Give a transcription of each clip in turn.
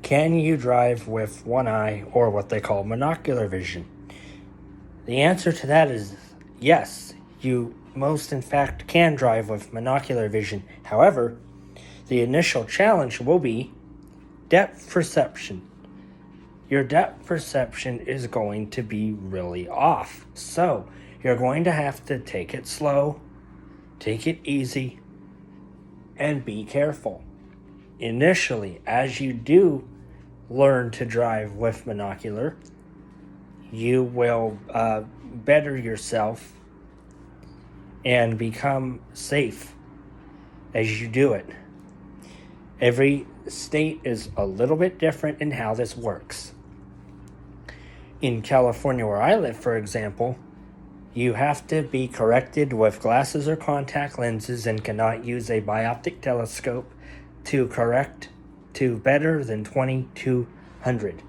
Can you drive with one eye, or what they call monocular vision? The answer to that is yes. You most in fact can drive with monocular vision. However, the initial challenge will be depth perception. Your depth perception is going to be really off. So you're going to have to take it slow, take it easy, and be careful. Initially, as you do learn to drive with monocular, you will better yourself and become safe as you do it. Every state is a little bit different in how this works. In California, where I live, for example, you have to be corrected with glasses or contact lenses and cannot use a bioptic telescope to correct to better than 2200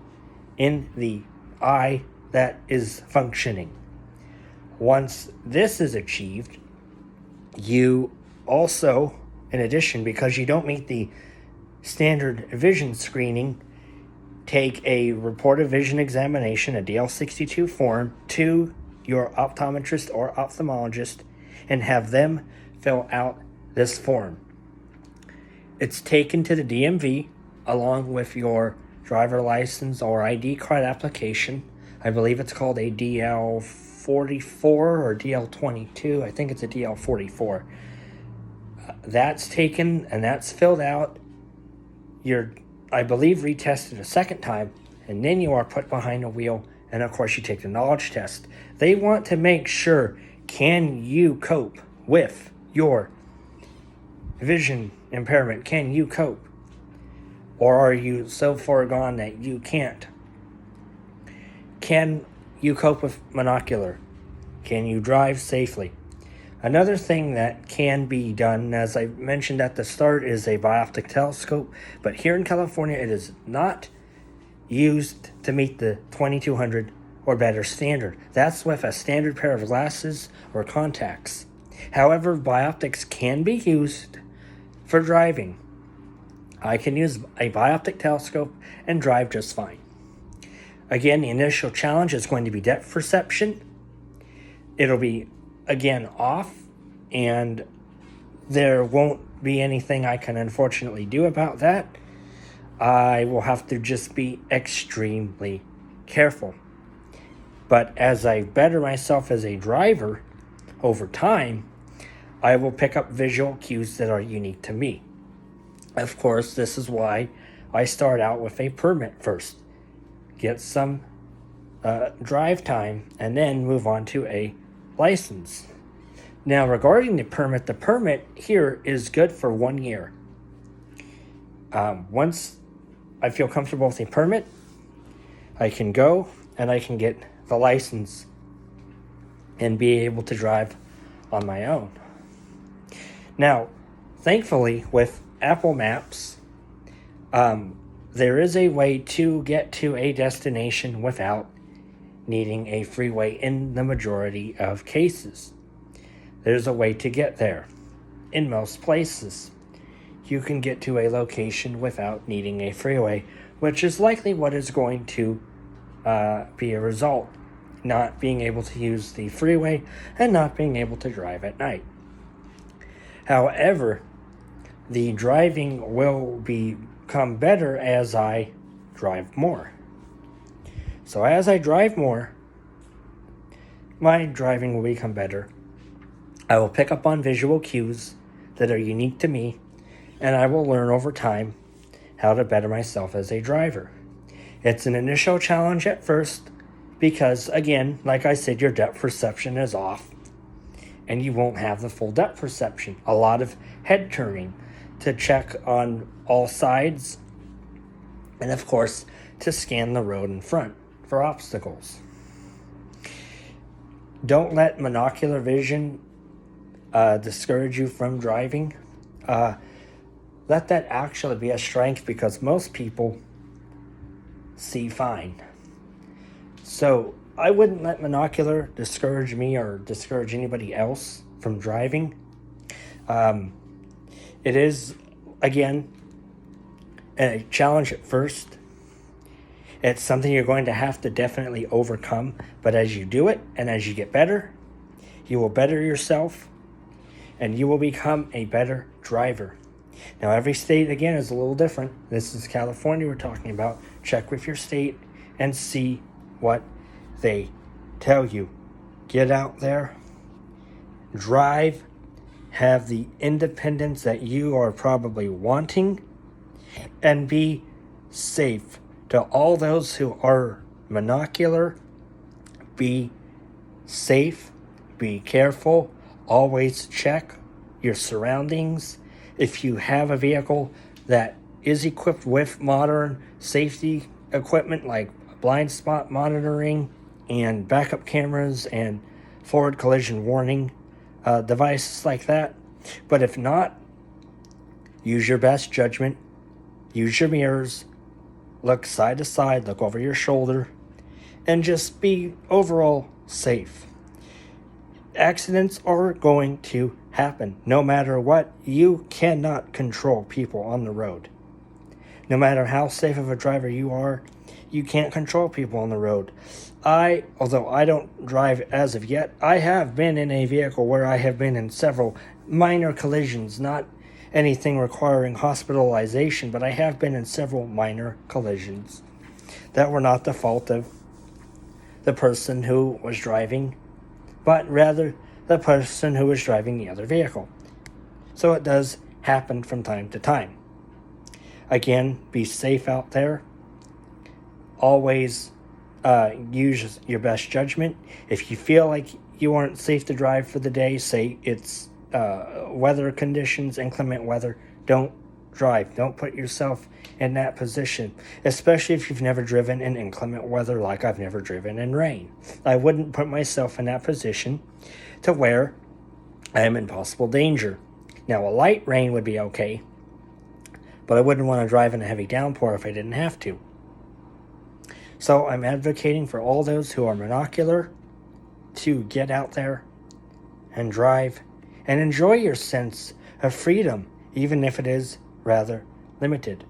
in the eye that is functioning. Once this is achieved, you also, in addition, because you don't meet the standard vision screening, take a reported vision examination, a DL62 form, to your optometrist or ophthalmologist and have them fill out this form. It's taken to the DMV along with your driver license or ID card application. I believe it's called a DL44 or DL22. I think it's a DL44. That's taken and that's filled out. You're, I believe, retested a second time, and then you are put behind the wheel, and of course you take the knowledge test. They want to make sure, can you cope with your vision impairment? Can you cope? Or are you so far gone that you can't? Can you cope with monocular? Can you drive safely? Another thing that can be done, as I mentioned at the start, is a bioptic telescope. But here in California, it is not used to meet the 2200 or better standard. That's with a standard pair of glasses or contacts. However, bioptics can be used for driving. I can use a bioptic telescope and drive just fine. Again, the initial challenge is going to be depth perception. It'll be, again, off, and there won't be anything I can unfortunately do about that. I will have to just be extremely careful. But as I better myself as a driver over time, I will pick up visual cues that are unique to me. Of course, this is why I start out with a permit first. Get some drive time and then move on to a license. Now, regarding the permit here is good for 1 year. Once I feel comfortable with a permit, I can go and I can get the license and be able to drive on my own. Now, thankfully, with Apple Maps, there is a way to get to a destination without needing a freeway in the majority of cases. There's a way to get there. In most places, you can get to a location without needing a freeway, which is likely what is going to be a result. Not being able to use the freeway and not being able to drive at night. However, the driving will become better as I drive more. So as I drive more, my driving will become better. I will pick up on visual cues that are unique to me, and I will learn over time how to better myself as a driver. It's an initial challenge at first because, again, like I said, your depth perception is off and you won't have the full depth perception. A lot of head turning to check on all sides, and of course to scan the road in front for obstacles. Don't let monocular vision discourage you from driving. Let that actually be a strength, because most people see fine. So I wouldn't let monocular discourage me or discourage anybody else from driving. It is, again, a challenge at first, It's something you're going to have to definitely overcome, but as you do it and as you get better, you will better yourself and you will become a better driver. Now, every state, again, is a little different. This is California we're talking about. Check with your state and see what they tell you. Get out there, drive, have the independence that you are probably wanting, and be safe. To all those who are monocular, be safe, be careful, always check your surroundings. If you have a vehicle that is equipped with modern safety equipment like blind spot monitoring and backup cameras and forward collision warning devices like that. But if not, use your best judgment, use your mirrors, look side to side, look over your shoulder, and just be overall safe. Accidents are going to happen. No matter what, you cannot control people on the road. No matter how safe of a driver you are, you can't control people on the road. Although I don't drive as of yet, I have been in a vehicle where I have been in several minor collisions, not anything requiring hospitalization, but I have been in several minor collisions that were not the fault of the person who was driving, but rather the person who was driving the other vehicle. So it does happen from time to time. Again, be safe out there. Always use your best judgment. If you feel like you aren't safe to drive for the day, say it's weather conditions, inclement weather, don't drive. Don't put yourself in that position, especially if you've never driven in inclement weather like I've never driven in rain. I wouldn't put myself in that position to where I am in possible danger. Now, a light rain would be okay, but I wouldn't want to drive in a heavy downpour if I didn't have to. So I'm advocating for all those who are monocular to get out there and drive and enjoy your sense of freedom, even if it is rather limited.